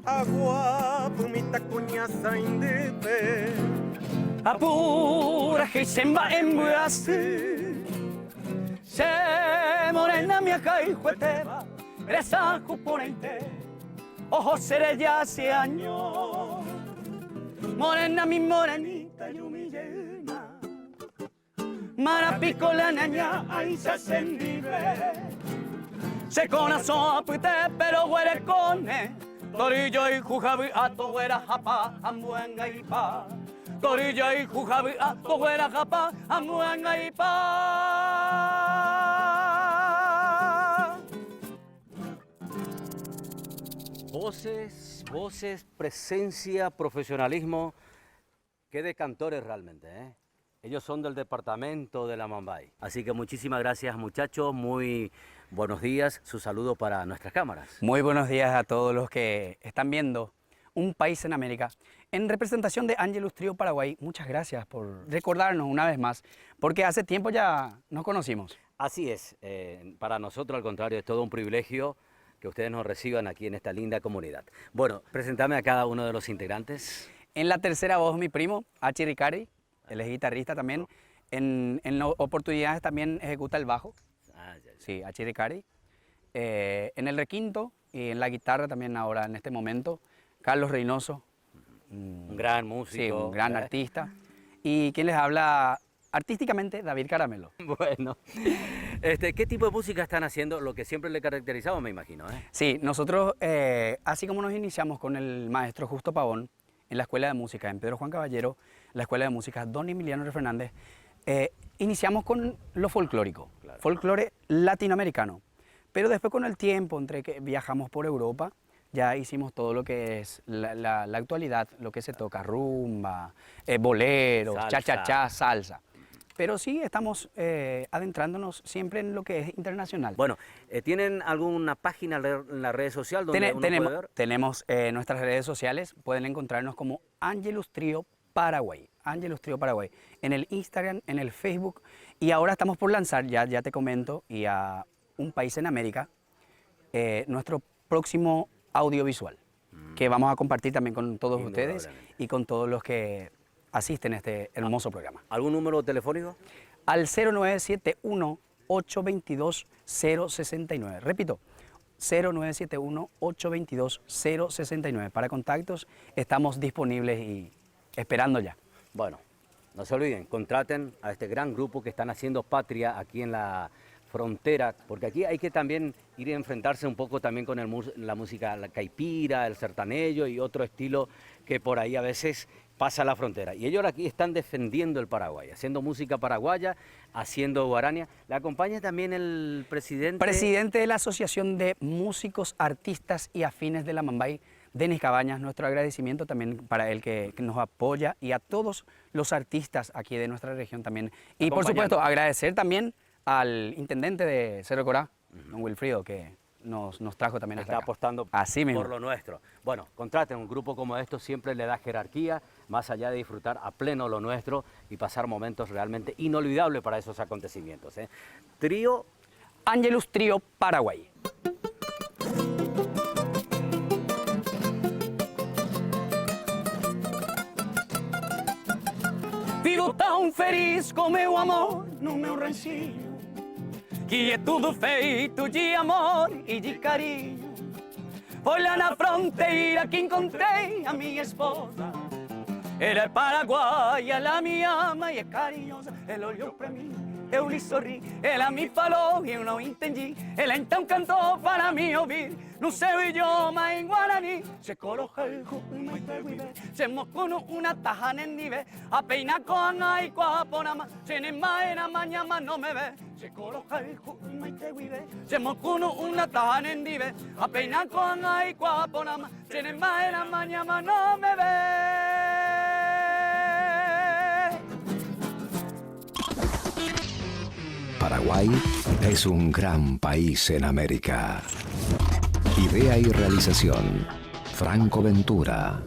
Agua, pumita, coñaza, indepe. Apura que se va en Brasil. Se morena mi acá y jueteba, reza cuponente, ojos seré ya hace años. Morena mi morenita y humillena, marapico la naña, ahí se hacen vive. Se corazón apute pero huele cone, torillo y jujabi a tu huera japa, amuenga y pa. Torilla y jujabi a tu huera japa, amuenga y pa. Voces, voces, presencia, profesionalismo. Qué de cantores realmente, ¿eh? Ellos son del departamento de la Mambay. Así que muchísimas gracias, muchachos. Muy buenos días. Su saludo para nuestras cámaras. Muy buenos días a todos los que están viendo Un País en América. En representación de Angelus Trío Paraguay, muchas gracias por recordarnos una vez más, porque hace tiempo ya nos conocimos. Así es. Para nosotros, al contrario, es todo un privilegio que ustedes nos reciban aquí en esta linda comunidad. Bueno, presentame a cada uno de los integrantes. En la tercera voz, mi primo, Achi Ricari, él es guitarrista también. En oportunidades también ejecuta el bajo. Sí, Achi Ricari. En el requinto y en la guitarra también ahora, en este momento, Carlos Reynoso. Un gran músico. Sí, un gran artista. Y quien les habla artísticamente, David Caramelo. Bueno, ¿qué tipo de música están haciendo? Lo que siempre le caracterizaba, me imagino, ¿eh? Sí, nosotros, así como nos iniciamos con el maestro Justo Pavón, en la Escuela de Música, en Pedro Juan Caballero, la Escuela de Música Don Emiliano R. Fernández, iniciamos con lo folclórico, claro. Folclore latinoamericano. Pero después con el tiempo, entre que viajamos por Europa, ya hicimos todo lo que es la actualidad, lo que se toca, rumba, boleros, cha-cha-cha, salsa. Pero sí estamos adentrándonos siempre en lo que es internacional. Bueno, ¿tienen alguna página en la red social donde uno puede ver? Tenemos nuestras redes sociales, pueden encontrarnos como Angelus Trío Paraguay, Angelus Trío Paraguay, en el Instagram, en el Facebook, y ahora estamos por lanzar, ya te comento, y a Un País en América, nuestro próximo audiovisual, que vamos a compartir también con todos ustedes y con todos los que asisten a este hermoso programa. ¿Algún número telefónico? Al 0971-822-069. Repito, 0971-822-069. Para contactos estamos disponibles y esperando ya. Bueno, no se olviden, contraten a este gran grupo que están haciendo patria aquí en la frontera, porque aquí hay que también ir a enfrentarse un poco también con la música la caipira, el sertanejo y otro estilo que por ahí a veces pasa la frontera. Y ellos aquí están defendiendo el Paraguay, haciendo música paraguaya, haciendo guarania. ¿Le acompaña también el presidente? Presidente de la Asociación de Músicos, Artistas y Afines de la Mambay, Denis Cabañas. Nuestro agradecimiento también para él que nos apoya y a todos los artistas aquí de nuestra región también. Y por supuesto agradecer también al intendente de Cerro Corá, don Wilfrido, que nos trajo también hasta acá. Está apostando así mismo por lo nuestro. Bueno, contraten un grupo como esto, siempre le da jerarquía, más allá de disfrutar a pleno lo nuestro y pasar momentos realmente inolvidables para esos acontecimientos, ¿eh? Trío Angelus Trío Paraguay. Vivo tão feliz com meu amor no meu ranchinho, que é tudo feito de amor e de carinho. Foi lá na fronteira que encontrei a minha esposa. Ela é paraguaia, ela me ama e é carinhosa. Ela olhou pra mim, eu lhe sorri. Ela me falou e eu não entendi. Ela então cantou para mim ouvir. No seu idioma em Guarani. Se coloca el jugo y te vive. Se mocuno una taja nendive. A peina con ay guaponama. Se ne maena mañana no me ve. Se coloca el jugo y te vive. Se mocuno una taja nendive. A peina con ay guaponama. Se ne maena mañana no me ve. Paraguay es un gran país en América. Idea y realización, Franco Ventura.